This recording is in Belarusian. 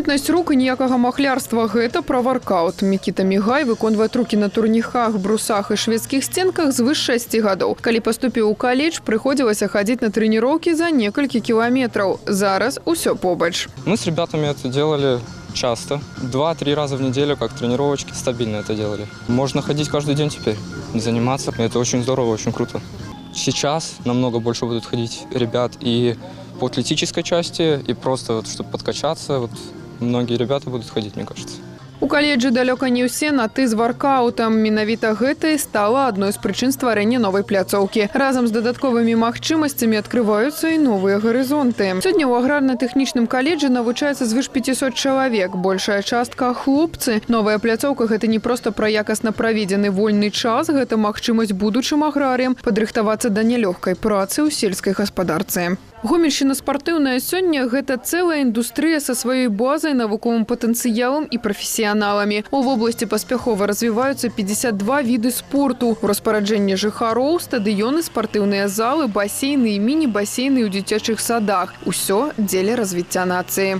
Спрытнасць рук і ніякага махлярства – гэта пра воркаут. Мікіта Мігай выконвае трукі на турніках, брусах і шведскіх стенках звыш 6 гадоў. Калі паступіў у каледж, прыходзілася хадзіць на трэніроўкі за некалькі кіламетраў. Зараз усё побач. Мы с ребятами это делали часто. 2-3 раза в неделю, как тренировочки, стабильно это делали. Можно ходить каждый день теперь, заниматься. Это очень здорово, очень круто. Сейчас намного больше будут ходить ребят и по атлетической части, и просто, вот, чтобы подкачаться. Вот, многие ребята будут ходить, мне кажется. У каледжы далёка не ўсе на «ты» з воркаутам. Менавіта гэта і стала адной з прычын стварэння новай пляцоўкі. Разам з дадатковымі магчымасцямі адкрываюцца і новыя гарызонты. Сёння ў аграрна-тэхнічным каледжы навучаецца звыш 500 чалавек. Большая частка – хлопцы. Новая пляцоўка – гэта не проста пра якасна праведзены вольны час, гэта магчымасць будучым аграрыям падрыхтавацца да нялёгкай працы ў сельскай гаспадарцы. Гомельшчына спартыўная сёння – гэта цэлая індустрыя са сваёй базай, навуковым патэнцыялам і прафесіяналамі. У вобласці паспяхова развіваюцца 52 віды спорту. У распараджэнні жыхароў – стадыёны, спартыўныя залы, басейны і міні-басейны ў дзіцячых садах. Усё дзеля развіцця нацыі.